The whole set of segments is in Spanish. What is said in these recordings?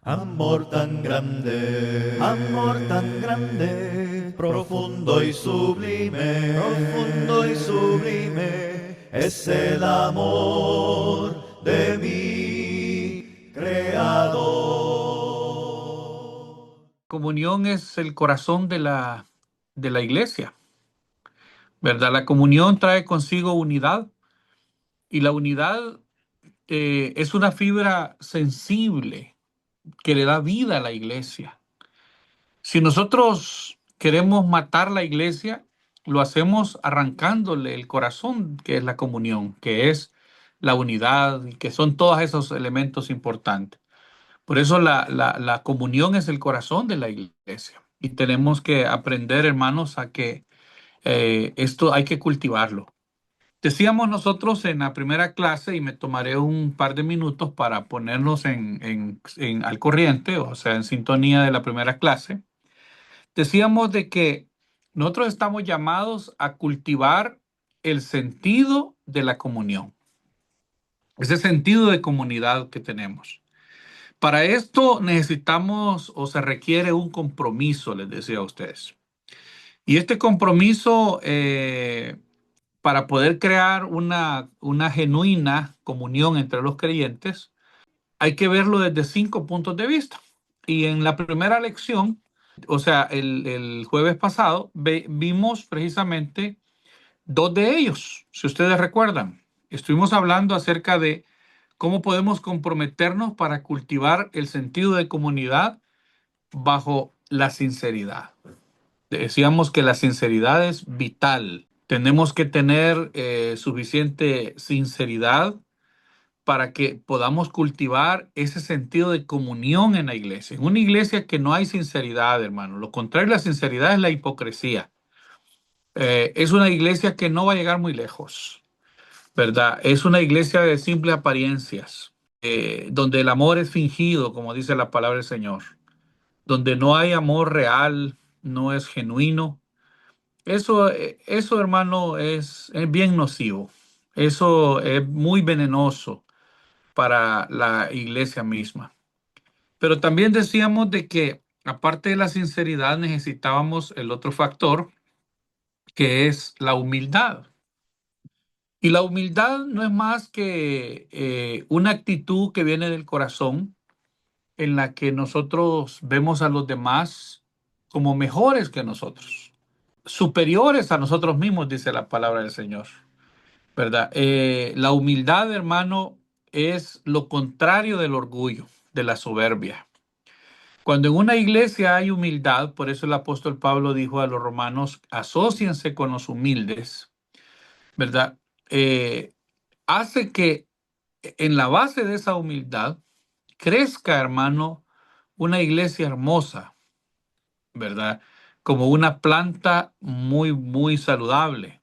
Amor tan grande, profundo y sublime, es el amor de mi Creador. Comunión es el corazón de la iglesia, ¿verdad? La comunión trae consigo unidad y la unidad es una fibra sensible que le da vida a la iglesia. Si nosotros queremos matar la iglesia, lo hacemos arrancándole el corazón, que es la comunión, que es la unidad, y que son todos esos elementos importantes. Por eso la comunión es el corazón de la iglesia. Y tenemos que aprender, hermanos, a que esto hay que cultivarlo. Decíamos nosotros en la primera clase, y me tomaré un par de minutos para ponernos al corriente, o sea, en sintonía de la primera clase. Decíamos de que nosotros estamos llamados a cultivar el sentido de la comunión, ese sentido de comunidad que tenemos. Para esto necesitamos o se requiere un compromiso, les decía a ustedes. Y este compromiso, para poder crear una genuina comunión entre los creyentes, hay que verlo desde 5 puntos de vista. Y en la primera lección, o sea, el jueves pasado, vimos precisamente dos de ellos, si ustedes recuerdan. Estuvimos hablando acerca de cómo podemos comprometernos para cultivar el sentido de comunidad bajo la sinceridad. Decíamos que la sinceridad es vital. Tenemos que tener suficiente sinceridad para que podamos cultivar ese sentido de comunión en la iglesia. En una iglesia que no hay sinceridad, hermano, lo contrario de la sinceridad es la hipocresía. Es una iglesia que no va a llegar muy lejos, ¿verdad? Es una iglesia de simples apariencias, donde el amor es fingido, como dice la palabra del Señor, donde no hay amor real, no es genuino. Eso, hermano, es bien nocivo. Eso es muy venenoso para la iglesia misma. Pero también decíamos de que aparte de la sinceridad necesitábamos el otro factor, que es la humildad. Y la humildad no es más que una actitud que viene del corazón en la que nosotros vemos a los demás como mejores que nosotros, superiores a nosotros mismos, dice la palabra del Señor, ¿verdad? La humildad, hermano, es lo contrario del orgullo, de la soberbia. Cuando en una iglesia hay humildad, por eso el apóstol Pablo dijo a los romanos, asóciense con los humildes, ¿verdad? Eh, Hace que en la base de esa humildad crezca, hermano, una iglesia hermosa, ¿verdad? Como una planta muy, muy saludable.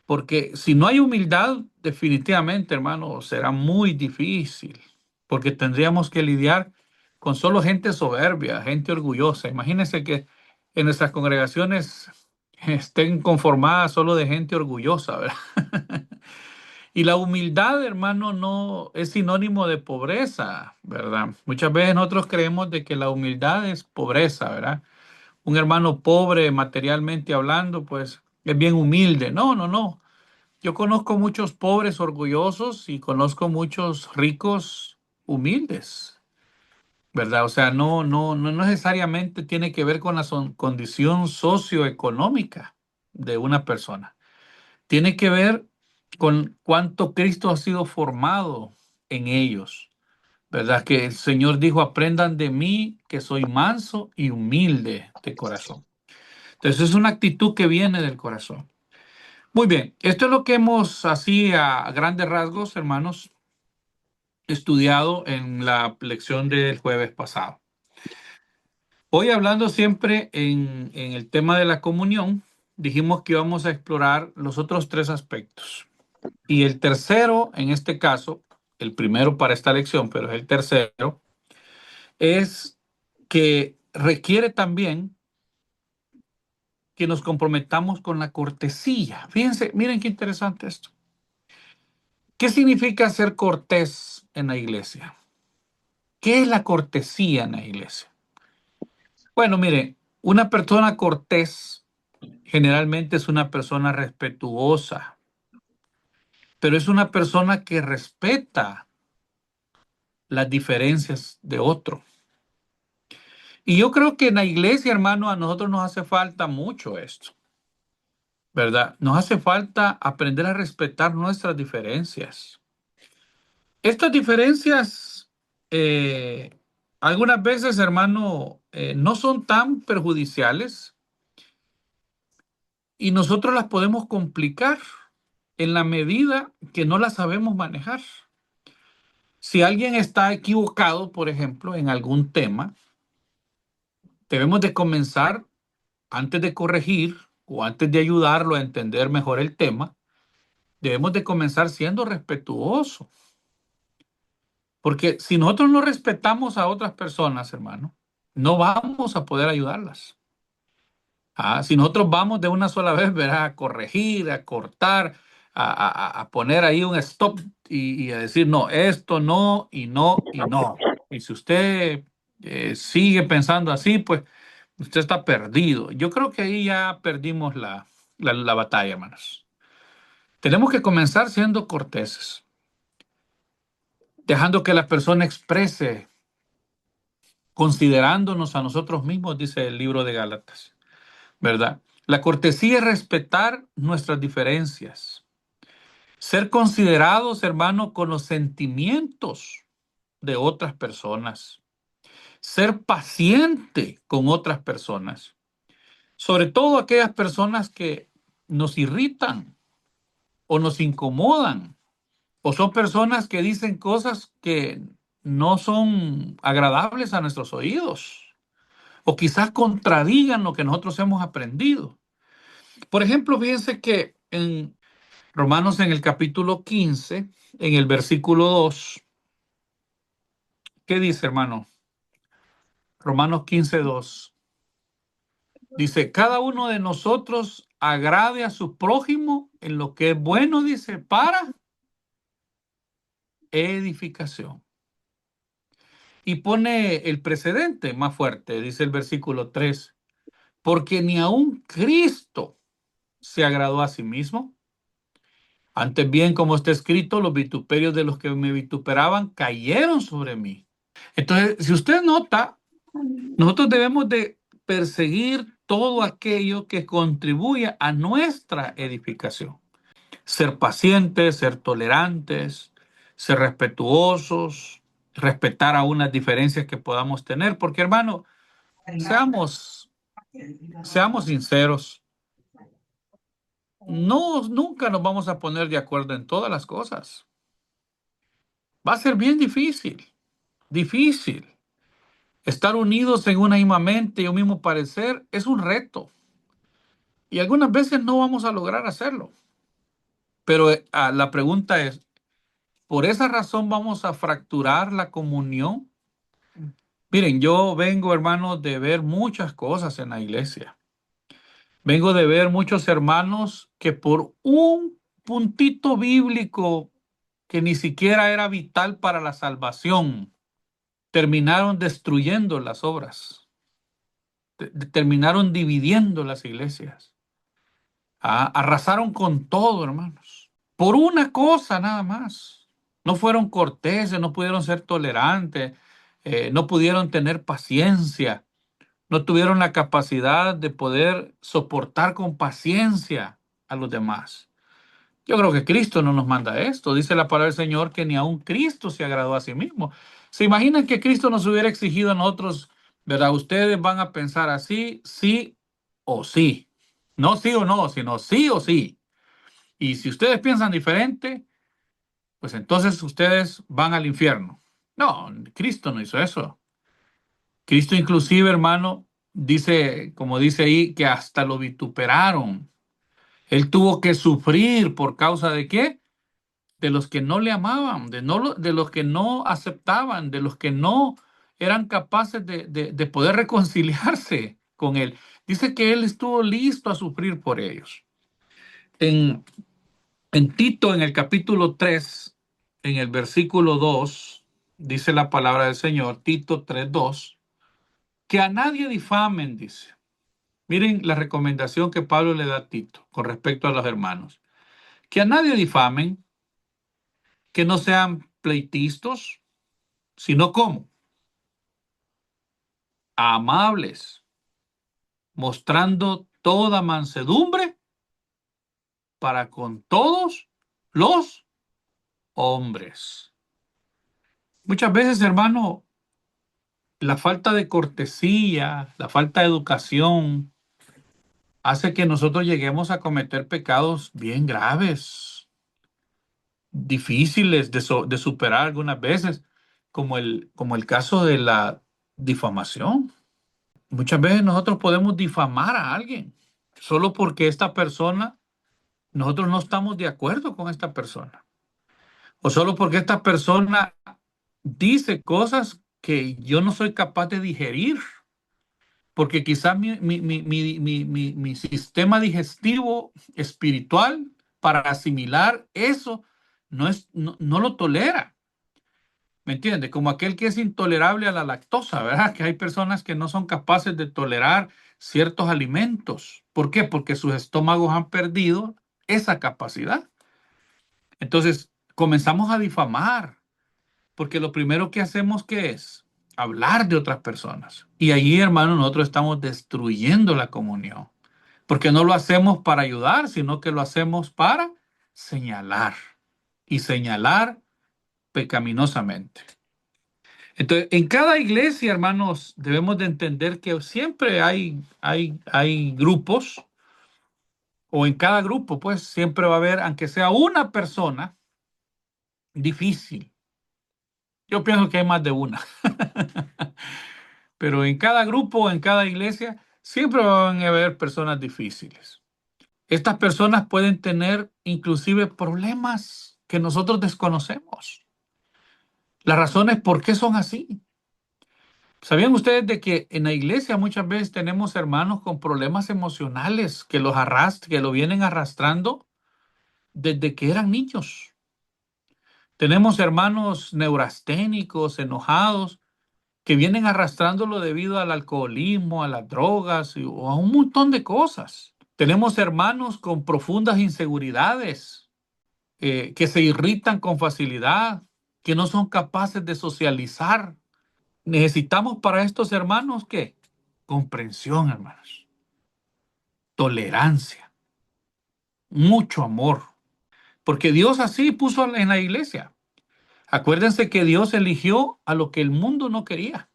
Porque si no hay humildad, definitivamente, hermano, será muy difícil, porque tendríamos que lidiar con solo gente soberbia, gente orgullosa. Imagínense que en nuestras congregaciones estén conformadas solo de gente orgullosa, ¿verdad? Y la humildad, hermano, no es sinónimo de pobreza, ¿verdad? Muchas veces nosotros creemos de que la humildad es pobreza, ¿verdad? Un hermano pobre materialmente hablando, pues es bien humilde. No, no, no. Yo conozco muchos pobres orgullosos y conozco muchos ricos humildes, ¿verdad? O sea, no necesariamente tiene que ver con la condición socioeconómica de una persona. Tiene que ver con cuánto Cristo ha sido formado en ellos, ¿verdad? Que el Señor dijo, aprendan de mí que soy manso y humilde de corazón. Entonces es una actitud que viene del corazón. Muy bien, esto es lo que hemos así a grandes rasgos, hermanos, estudiado en la lección del jueves pasado. Hoy hablando siempre en el tema de la comunión, dijimos que íbamos a explorar los otros tres aspectos. Y el tercero, en este caso, el primero para esta lección, pero es el tercero, es que requiere también que nos comprometamos con la cortesía. Fíjense, miren qué interesante esto. ¿Qué significa ser cortés en la iglesia? ¿Qué es la cortesía en la iglesia? Bueno, mire, una persona cortés generalmente es una persona respetuosa, pero es una persona que respeta las diferencias de otro. Y yo creo que en la iglesia, hermano, a nosotros nos hace falta mucho esto, ¿verdad? Nos hace falta aprender a respetar nuestras diferencias. Estas diferencias, algunas veces, hermano, no son tan perjudiciales y nosotros las podemos complicar en la medida que no las sabemos manejar. Si alguien está equivocado, por ejemplo, en algún tema, debemos de comenzar, antes de corregir o antes de ayudarlo a entender mejor el tema, debemos de comenzar siendo respetuosos. Porque si nosotros no respetamos a otras personas, hermano, no vamos a poder ayudarlas. Si nosotros vamos de una sola vez, ¿verdad? A corregir, a cortar, a poner ahí un stop y a decir, no, esto no y no y no. Y si usted sigue pensando así, pues usted está perdido. Yo creo que ahí ya perdimos la batalla, hermanos. Tenemos que comenzar siendo corteses, dejando que la persona exprese, considerándonos a nosotros mismos, dice el libro de Gálatas, ¿verdad? La cortesía es respetar nuestras diferencias, ser considerados, hermano, con los sentimientos de otras personas, ser paciente con otras personas, sobre todo aquellas personas que nos irritan o nos incomodan, o son personas que dicen cosas que no son agradables a nuestros oídos, o quizás contradigan lo que nosotros hemos aprendido. Por ejemplo, fíjense que en Romanos, en el capítulo 15, en el versículo 2, ¿qué dice, hermano? Romanos 15:2. Dice, cada uno de nosotros agrade a su prójimo en lo que es bueno, dice, para edificación. Y pone el precedente más fuerte, dice el versículo 3, porque ni aun Cristo se agradó a sí mismo. Antes bien, como está escrito, los vituperios de los que me vituperaban cayeron sobre mí. Entonces, si usted nota, nosotros debemos de perseguir todo aquello que contribuya a nuestra edificación. Ser pacientes, ser tolerantes, ser respetuosos, respetar a unas diferencias que podamos tener, porque hermano, seamos, seamos sinceros, no, nunca nos vamos a poner de acuerdo en todas las cosas. Va a ser bien difícil, difícil. Estar unidos en una misma mente y un mismo parecer es un reto. Y algunas veces no vamos a lograr hacerlo. Pero la pregunta es, ¿por esa razón vamos a fracturar la comunión? Miren, yo vengo, hermanos, de ver muchas cosas en la iglesia. Vengo de ver muchos hermanos que por un puntito bíblico que ni siquiera era vital para la salvación, terminaron destruyendo las obras, terminaron dividiendo las iglesias. Arrasaron con todo, hermanos. Por una cosa nada más. No fueron corteses, no pudieron ser tolerantes, no pudieron tener paciencia, no tuvieron la capacidad de poder soportar con paciencia a los demás. Yo creo que Cristo no nos manda esto. Dice la palabra del Señor que ni aun Cristo se agradó a sí mismo. ¿Se imaginan que Cristo nos hubiera exigido a nosotros, verdad? Ustedes van a pensar así, sí o sí. No sí o no, sino sí o sí. Y si ustedes piensan diferente, pues entonces ustedes van al infierno. No, Cristo no hizo eso. Cristo inclusive, hermano, dice, como dice ahí, que hasta lo vituperaron. Él tuvo que sufrir por causa de qué? De los que no le amaban, de los que no aceptaban, de los que no eran capaces de poder reconciliarse con él. Dice que él estuvo listo a sufrir por ellos. En, en Tito, en el capítulo 3, en el versículo 2, dice la palabra del Señor, Tito 3:2, que a nadie difamen, dice. Miren la recomendación que Pablo le da a Tito con respecto a los hermanos. Que a nadie difamen, que no sean pleitistas, sino como amables, mostrando toda mansedumbre para con todos los hombres. Muchas veces, hermano, la falta de cortesía, la falta de educación, hace que nosotros lleguemos a cometer pecados bien graves, difíciles de superar algunas veces, como el caso de la difamación. Muchas veces nosotros podemos difamar a alguien solo porque esta persona, nosotros no estamos de acuerdo con esta persona, o solo porque esta persona dice cosas que yo no soy capaz de digerir, porque quizás mi sistema digestivo espiritual para asimilar eso no lo tolera. ¿Me entiende? Como aquel que es intolerable a la lactosa, ¿verdad? Que hay personas que no son capaces de tolerar ciertos alimentos. ¿Por qué? Porque sus estómagos han perdido esa capacidad. Entonces, comenzamos a difamar, porque lo primero que hacemos, ¿qué es? Hablar de otras personas. Y allí, hermano, nosotros estamos destruyendo la comunión, porque no lo hacemos para ayudar, sino que lo hacemos para señalar y señalar pecaminosamente. Entonces, en cada iglesia, hermanos, debemos de entender que siempre hay grupos, o en cada grupo, pues siempre va a haber, aunque sea una persona difícil. Yo pienso que hay más de una. Pero en cada grupo, en cada iglesia, siempre van a haber personas difíciles. Estas personas pueden tener inclusive problemas que nosotros desconocemos. Las razones por qué son así. ¿Sabían ustedes de que en la iglesia muchas veces tenemos hermanos con problemas emocionales que lo vienen arrastrando desde que eran niños? Tenemos hermanos neurasténicos, enojados, que vienen arrastrándolo debido al alcoholismo, a las drogas o a un montón de cosas. Tenemos hermanos con profundas inseguridades, que se irritan con facilidad, que no son capaces de socializar. Necesitamos para estos hermanos, ¿qué? Comprensión, hermanos. Tolerancia, mucho amor. Porque Dios así puso en la iglesia. Acuérdense que Dios eligió a lo que el mundo no quería.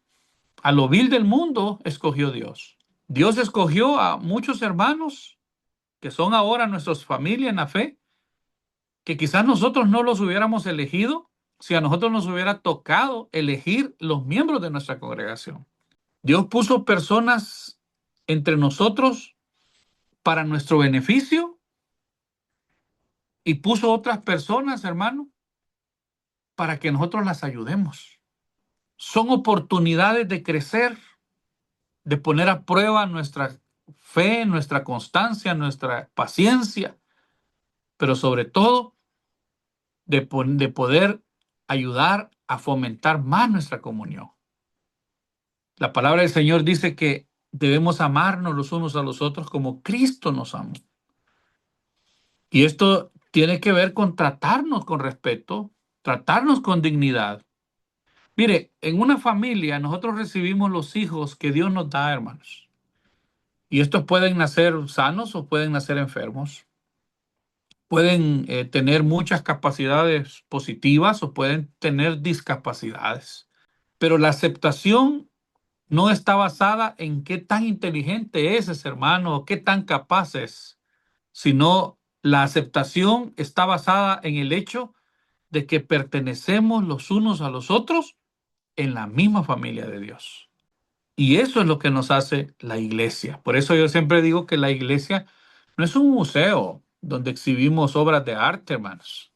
A lo vil del mundo escogió Dios. Dios escogió a muchos hermanos que son ahora nuestras familias en la fe, que quizás nosotros no los hubiéramos elegido si a nosotros nos hubiera tocado elegir los miembros de nuestra congregación. Dios puso personas entre nosotros para nuestro beneficio y puso otras personas, hermano, para que nosotros las ayudemos. Son oportunidades de crecer, de poner a prueba nuestra fe, nuestra constancia, nuestra paciencia, pero sobre todo de poder ayudar a fomentar más nuestra comunión. La palabra del Señor dice que debemos amarnos los unos a los otros como Cristo nos amó. Y esto tiene que ver con tratarnos con respeto, tratarnos con dignidad. Mire, en una familia nosotros recibimos los hijos que Dios nos da, hermanos. Y estos pueden nacer sanos o pueden nacer enfermos. Pueden tener muchas capacidades positivas o pueden tener discapacidades. Pero la aceptación no está basada en qué tan inteligente es ese hermano o qué tan capaz es, sino la aceptación está basada en el hecho de que pertenecemos los unos a los otros en la misma familia de Dios. Y eso es lo que nos hace la iglesia. Por eso yo siempre digo que la iglesia no es un museo donde exhibimos obras de arte, hermanos,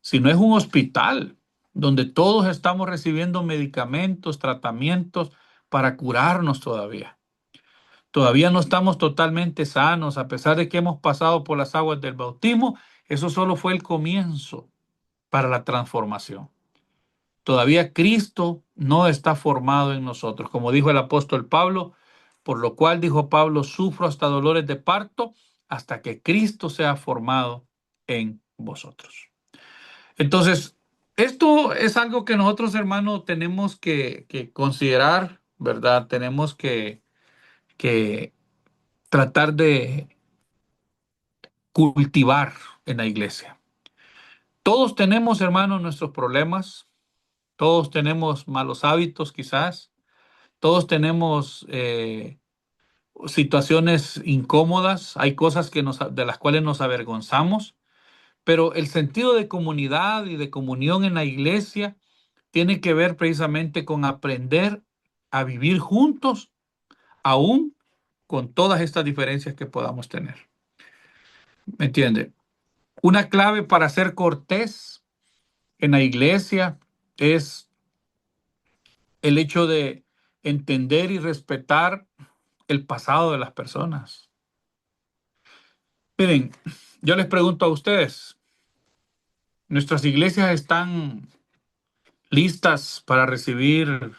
sino es un hospital donde todos estamos recibiendo medicamentos, tratamientos para curarnos todavía. Todavía no estamos totalmente sanos, a pesar de que hemos pasado por las aguas del bautismo. Eso solo fue el comienzo para la transformación. Todavía Cristo no está formado en nosotros. Como dijo el apóstol Pablo, por lo cual dijo Pablo, sufro hasta dolores de parto hasta que Cristo sea formado en vosotros. Entonces, esto es algo que nosotros, hermanos, tenemos que considerar, ¿verdad? Tenemos que tratar de cultivar en la iglesia. Todos tenemos, hermanos, nuestros problemas, todos tenemos malos hábitos quizás, todos tenemos situaciones incómodas, hay cosas de las cuales nos avergonzamos, pero el sentido de comunidad y de comunión en la iglesia tiene que ver precisamente con aprender a vivir juntos, aún con todas estas diferencias que podamos tener. ¿Me entiende? Una clave para ser cortés en la iglesia es el hecho de entender y respetar el pasado de las personas. Miren, yo les pregunto a ustedes, ¿nuestras iglesias están listas para recibir,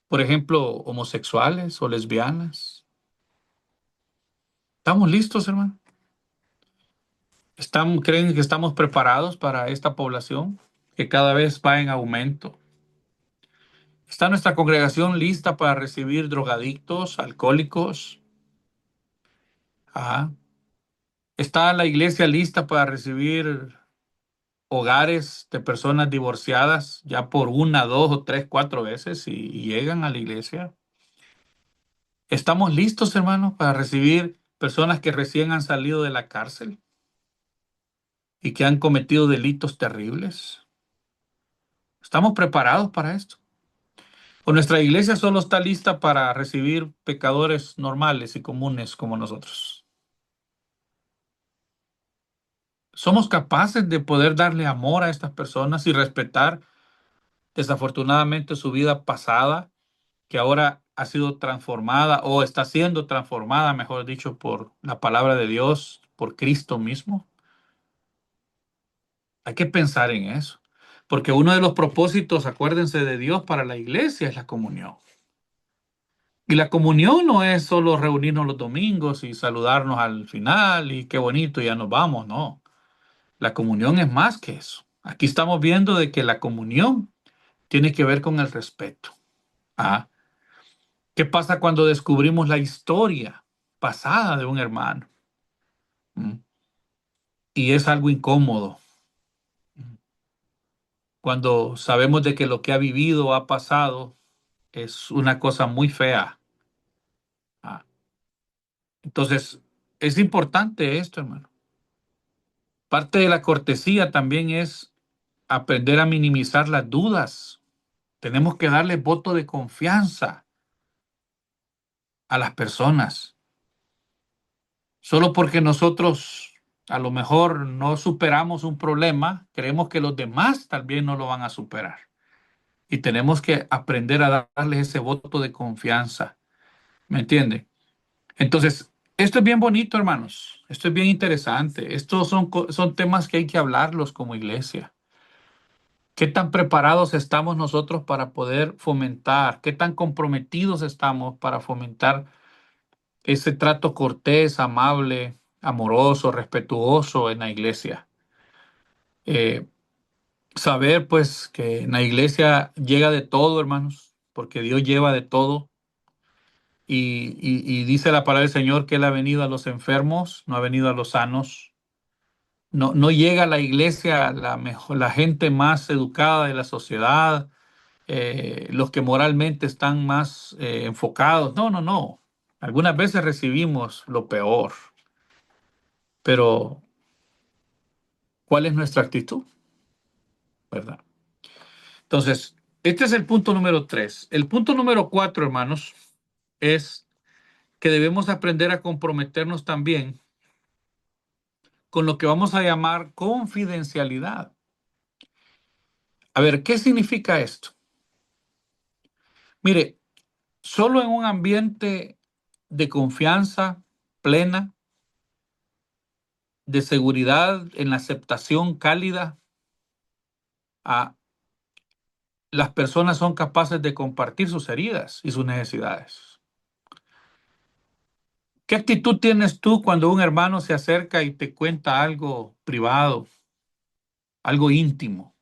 por ejemplo, homosexuales o lesbianas? ¿Estamos listos, hermano? ¿Creen que estamos preparados para esta población que cada vez va en aumento? ¿Está nuestra congregación lista para recibir drogadictos, alcohólicos? Ajá. ¿Está la iglesia lista para recibir hogares de personas divorciadas ya por una, dos o tres, cuatro veces y llegan a la iglesia? ¿Estamos listos, hermanos, para recibir personas que recién han salido de la cárcel y que han cometido delitos terribles? ¿Estamos preparados para esto? ¿O nuestra iglesia solo está lista para recibir pecadores normales y comunes como nosotros? ¿Somos capaces de poder darle amor a estas personas y respetar desafortunadamente su vida pasada, que ahora ha sido transformada o está siendo transformada, mejor dicho, por la palabra de Dios, por Cristo mismo? Hay que pensar en eso, porque uno de los propósitos, acuérdense, de Dios para la iglesia es la comunión. Y la comunión no es solo reunirnos los domingos y saludarnos al final y qué bonito, ya nos vamos, no. La comunión es más que eso. Aquí estamos viendo de que la comunión tiene que ver con el respeto. Ah, ¿qué pasa cuando descubrimos la historia pasada de un hermano? Mm. Y es algo incómodo. Cuando sabemos de que lo que ha vivido, ha pasado, es una cosa muy fea. Ah, entonces, es importante esto, hermano. Parte de la cortesía también es aprender a minimizar las dudas. Tenemos que darle voto de confianza a las personas. Solo porque nosotros a lo mejor no superamos un problema, creemos que los demás también no lo van a superar. Y tenemos que aprender a darles ese voto de confianza. ¿Me entiende? Entonces, esto es bien bonito, hermanos. Esto es bien interesante. Estos son temas que hay que hablarlos como iglesia. ¿Qué tan preparados estamos nosotros para poder fomentar? ¿Qué tan comprometidos estamos para fomentar ese trato cortés, amable, amoroso, respetuoso en la iglesia? Eh, Saber pues que en la iglesia llega de todo, hermanos, porque Dios lleva de todo. Y dice la palabra del Señor que Él ha venido a los enfermos, no ha venido a los sanos. No, no llega a la iglesia la gente más educada de la sociedad, los que moralmente están más enfocados. No, no, no. Algunas veces recibimos lo peor, pero ¿cuál es nuestra actitud? ¿Verdad? Entonces, este es el punto número 3. El punto número 4, hermanos, es que debemos aprender a comprometernos también con lo que vamos a llamar confidencialidad. A ver, ¿qué significa esto? Mire, solo en un ambiente de confianza plena, de seguridad, en la aceptación cálida, las personas son capaces de compartir sus heridas y sus necesidades. ¿Qué actitud tienes tú cuando un hermano se acerca y te cuenta algo privado, algo íntimo?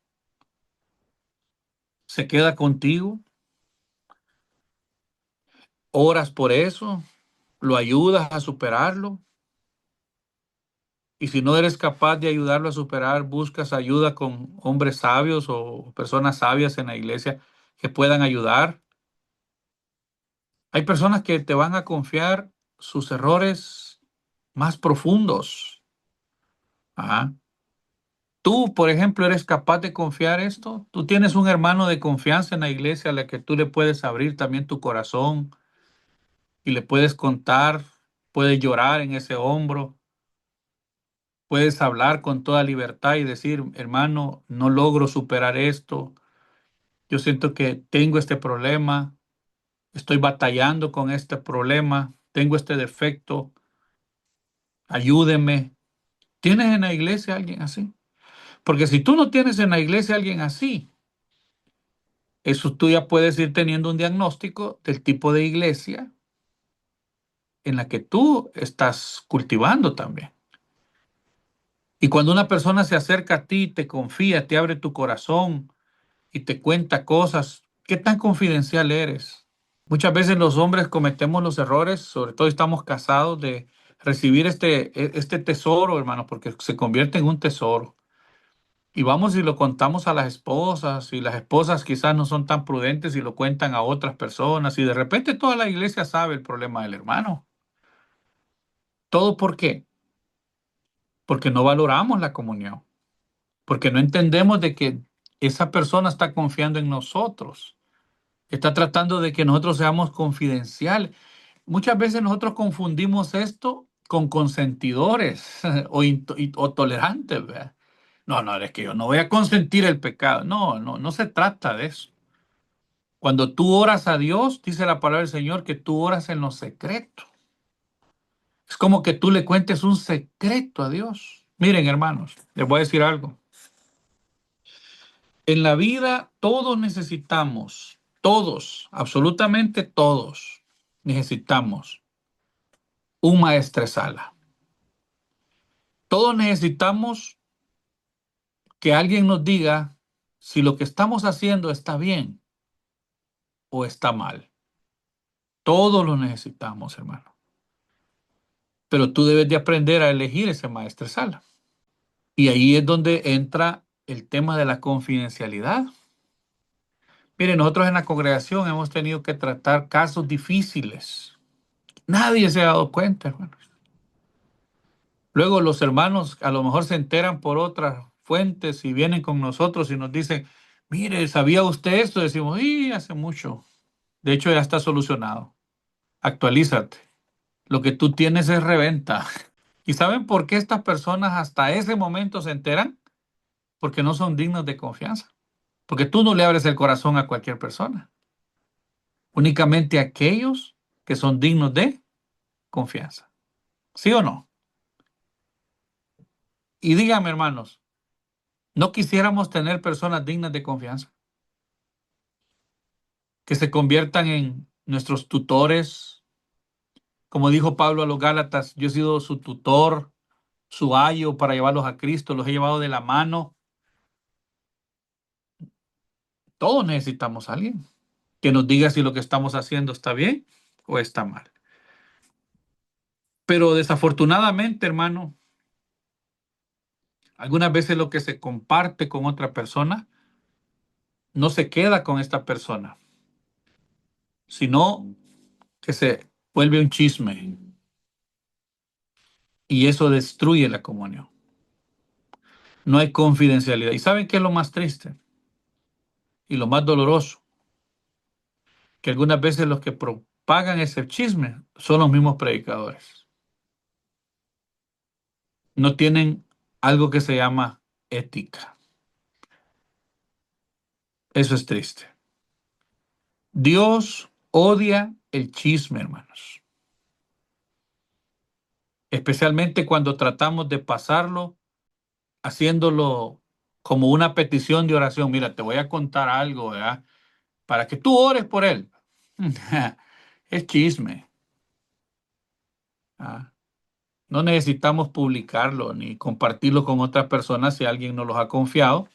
¿Se queda contigo? ¿Oras por eso? ¿Lo ayudas a superarlo? Y si no eres capaz de ayudarlo a superar, buscas ayuda con hombres sabios o personas sabias en la iglesia que puedan ayudar. Hay personas que te van a confiar sus errores más profundos. Ajá. Tú, por ejemplo, eres capaz de confiar esto. Tú tienes un hermano de confianza en la iglesia a la que tú le puedes abrir también tu corazón y le puedes contar, puedes llorar en ese hombro, puedes hablar con toda libertad y decir, hermano, no logro superar esto. Yo siento que tengo este problema, estoy batallando con este problema, tengo este defecto, ayúdeme. ¿Tienes en la iglesia alguien así? Porque si tú no tienes en la iglesia alguien así, eso tú ya puedes ir teniendo un diagnóstico del tipo de iglesia en la que tú estás cultivando también. Y cuando una persona se acerca a ti, te confía, te abre tu corazón y te cuenta cosas, ¿qué tan confidencial eres? Muchas veces los hombres cometemos los errores, sobre todo estamos casados, de recibir este tesoro, hermanos, porque se convierte en un tesoro. Y vamos y lo contamos a las esposas, y las esposas quizás no son tan prudentes y lo cuentan a otras personas, y de repente toda la iglesia sabe el problema del hermano. ¿Todo por qué? Porque no valoramos la comunión, porque no entendemos de que esa persona está confiando en nosotros, está tratando de que nosotros seamos confidenciales. Muchas veces nosotros confundimos esto con consentidores o tolerantes, ¿verdad? No, no, es que yo no voy a consentir el pecado. No, no, no se trata de eso. Cuando tú oras a Dios, dice la palabra del Señor que tú oras en lo secreto. Es como que tú le cuentes un secreto a Dios. Miren, hermanos, les voy a decir algo. En la vida todos necesitamos, todos, absolutamente todos, necesitamos un maestresala. Todos necesitamos que alguien nos diga si lo que estamos haciendo está bien o está mal. Todos lo necesitamos, hermano. Pero tú debes de aprender a elegir ese maestresala. Y ahí es donde entra el tema de la confidencialidad. Mire, nosotros en la congregación hemos tenido que tratar casos difíciles. Nadie se ha dado cuenta, hermanos. Luego los hermanos a lo mejor se enteran por otras fuentes y vienen con nosotros y nos dicen, mire, ¿sabía usted esto? Decimos, sí, hace mucho. De hecho, ya está solucionado. Actualízate. Lo que tú tienes es reventa. ¿Y saben por qué estas personas hasta ese momento se enteran? Porque no son dignos de confianza. Porque tú no le abres el corazón a cualquier persona. Únicamente a aquellos que son dignos de confianza. ¿Sí o no? Y díganme, hermanos, ¿no quisiéramos tener personas dignas de confianza? Que se conviertan en nuestros tutores. Como dijo Pablo a los Gálatas, yo he sido su tutor, su ayo para llevarlos a Cristo, los he llevado de la mano. Todos necesitamos a alguien que nos diga si lo que estamos haciendo está bien o está mal. Pero desafortunadamente, hermano, algunas veces lo que se comparte con otra persona no se queda con esta persona, sino que se vuelve un chisme y eso destruye la comunión. No hay confidencialidad. ¿Y saben qué es lo más triste y lo más doloroso? Que algunas veces los que propagan ese chisme son los mismos predicadores. No tienen algo que se llama ética. Eso es triste. Dios odia el chisme, hermanos. Especialmente cuando tratamos de pasarlo haciéndolo como una petición de oración. Mira, te voy a contar algo, ¿verdad? Para que tú ores por él. Es chisme. ¿Ah? No necesitamos publicarlo ni compartirlo con otras personas si alguien nos los ha confiado,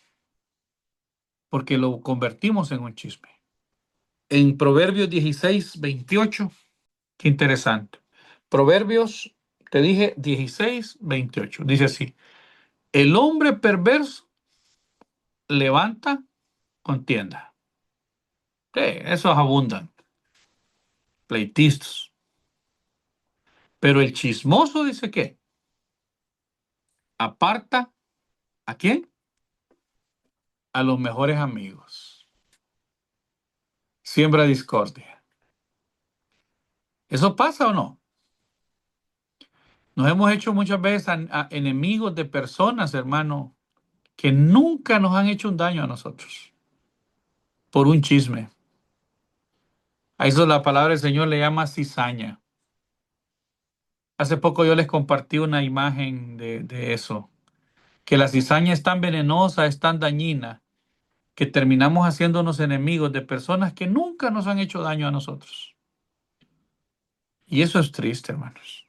porque lo convertimos en un chisme. En Proverbios 16:28, qué interesante. Proverbios, te dije 16:28, dice así: el hombre perverso levanta contienda. Sí, esos abundan, pleitistas. Pero el chismoso dice que aparta ¿a quién? A los mejores amigos. Siembra discordia. ¿Eso pasa o no? Nos hemos hecho muchas veces a enemigos de personas, hermano, que nunca nos han hecho un daño a nosotros por un chisme. A eso la palabra del Señor le llama cizaña. Hace poco yo les compartí una imagen de eso, que la cizaña es tan venenosa, es tan dañina, que terminamos haciéndonos enemigos de personas que nunca nos han hecho daño a nosotros. Y eso es triste, hermanos.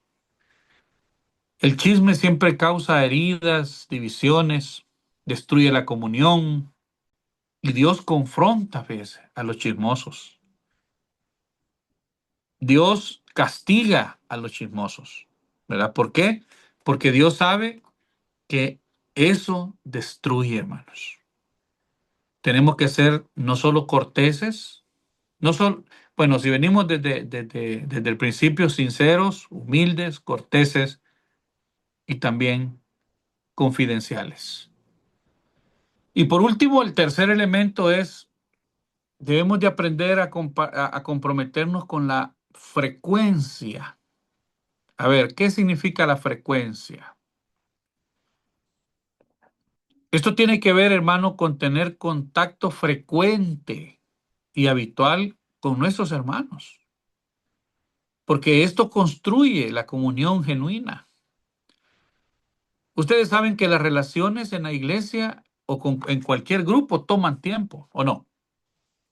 El chisme siempre causa heridas, divisiones, destruye la comunión, y Dios confronta, fíjese, a los chismosos. Dios castiga a los chismosos, ¿verdad? ¿Por qué? Porque Dios sabe que eso destruye, hermanos. Tenemos que ser no solo corteses, no solo, bueno, si venimos desde el principio, sinceros, humildes, corteses y también confidenciales. Y por último, el tercer elemento es, debemos de aprender a comprometernos con la frecuencia. A ver, ¿qué significa la frecuencia? Esto tiene que ver, hermano, con tener contacto frecuente y habitual con nuestros hermanos, porque esto construye la comunión genuina. Ustedes saben que las relaciones en la iglesia o en cualquier grupo toman tiempo, ¿o no?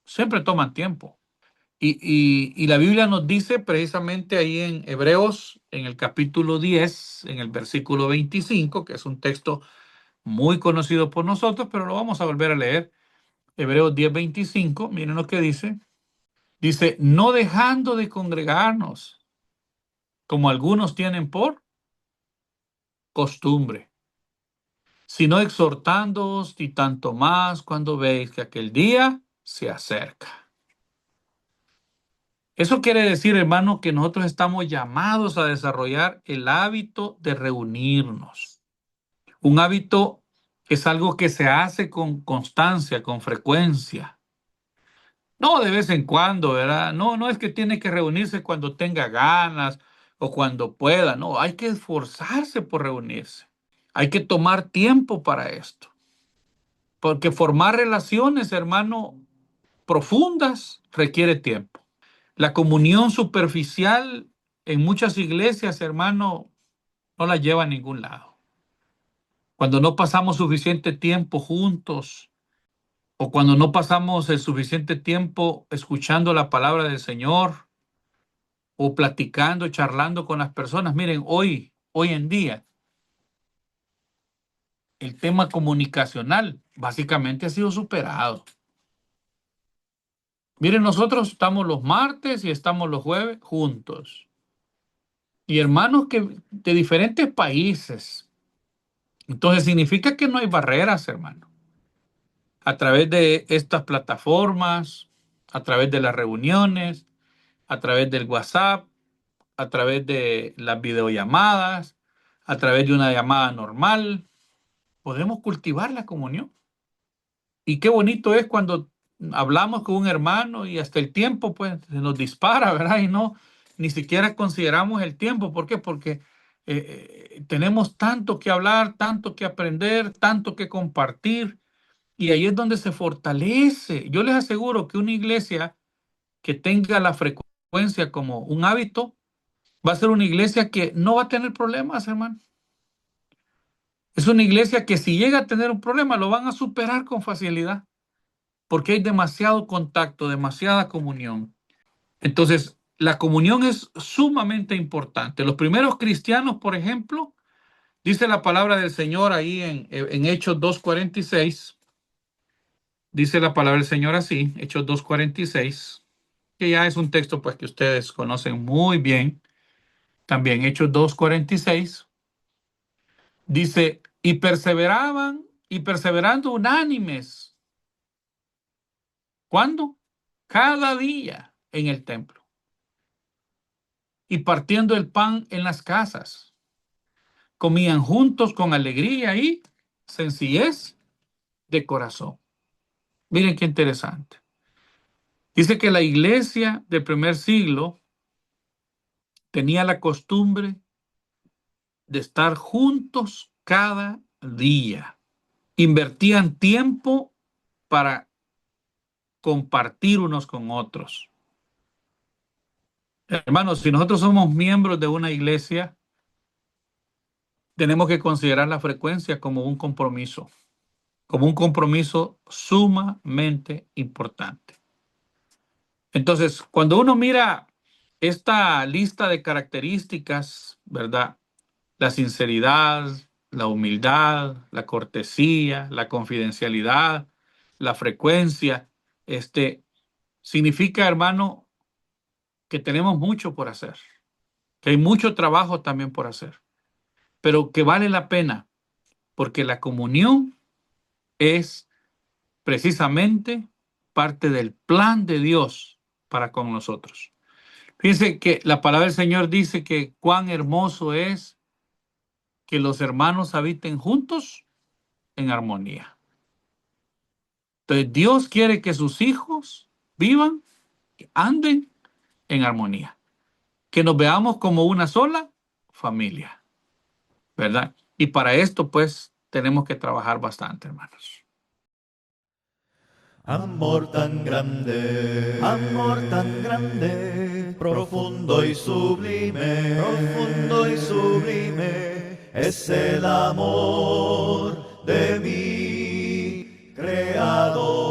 Siempre toman tiempo. Y la Biblia nos dice precisamente ahí en Hebreos, en el capítulo 10, en el versículo 25, que es un texto muy conocido por nosotros, pero lo vamos a volver a leer. Hebreos 10:25, miren lo que dice. Dice, no dejando de congregarnos, como algunos tienen por costumbre, sino exhortándoos y tanto más cuando veis que aquel día se acerca. Eso quiere decir, hermano, que nosotros estamos llamados a desarrollar el hábito de reunirnos. Un hábito es algo que se hace con constancia, con frecuencia. No de vez en cuando, ¿verdad? No, no es que tiene que reunirse cuando tenga ganas o cuando pueda. No, hay que esforzarse por reunirse. Hay que tomar tiempo para esto. Porque formar relaciones, hermano, profundas requiere tiempo. La comunión superficial en muchas iglesias, hermano, no la lleva a ningún lado. Cuando no pasamos suficiente tiempo juntos o cuando no pasamos el suficiente tiempo escuchando la palabra del Señor o platicando, charlando con las personas. Miren, hoy en día, el tema comunicacional básicamente ha sido superado. Miren, nosotros estamos los martes y estamos los jueves juntos. Y hermanos que de diferentes países. Entonces significa que no hay barreras, hermano. A través de estas plataformas, a través de las reuniones, a través del WhatsApp, a través de las videollamadas, a través de una llamada normal, podemos cultivar la comunión. Y qué bonito es cuando hablamos con un hermano y hasta el tiempo pues se nos dispara, ¿verdad? Y no, ni siquiera consideramos el tiempo. ¿Por qué? Porque tenemos tanto que hablar, tanto que aprender, tanto que compartir. Y ahí es donde se fortalece. Yo les aseguro que una iglesia que tenga la frecuencia como un hábito va a ser una iglesia que no va a tener problemas, hermano. Es una iglesia que si llega a tener un problema lo van a superar con facilidad, porque hay demasiado contacto, demasiada comunión. Entonces, la comunión es sumamente importante. Los primeros cristianos, por ejemplo, dice la palabra del Señor ahí en Hechos 2:46. Dice la palabra del Señor así, Hechos 2:46, que ya es un texto pues que ustedes conocen muy bien. También Hechos 2:46 dice, y perseveraban y perseverando unánimes. ¿Cuándo? Cada día en el templo y partiendo el pan en las casas. Comían juntos con alegría y sencillez de corazón. Miren qué interesante. Dice que la iglesia del primer siglo tenía la costumbre de estar juntos cada día. Invertían tiempo para compartir unos con otros. Hermanos, si nosotros somos miembros de una iglesia, tenemos que considerar la frecuencia como un compromiso sumamente importante. Entonces, cuando uno mira esta lista de características, ¿verdad? La sinceridad, la humildad, la cortesía, la confidencialidad, la frecuencia, significa, hermano, que tenemos mucho por hacer, que hay mucho trabajo también por hacer, pero que vale la pena, porque la comunión es precisamente parte del plan de Dios para con nosotros. Fíjense que la palabra del Señor dice que cuán hermoso es que los hermanos habiten juntos en armonía. Entonces Dios quiere que sus hijos vivan, anden en armonía, que nos veamos como una sola familia, ¿verdad? Y para esto pues tenemos que trabajar bastante, hermanos. Amor tan grande, profundo y sublime, es el amor de mi Creador.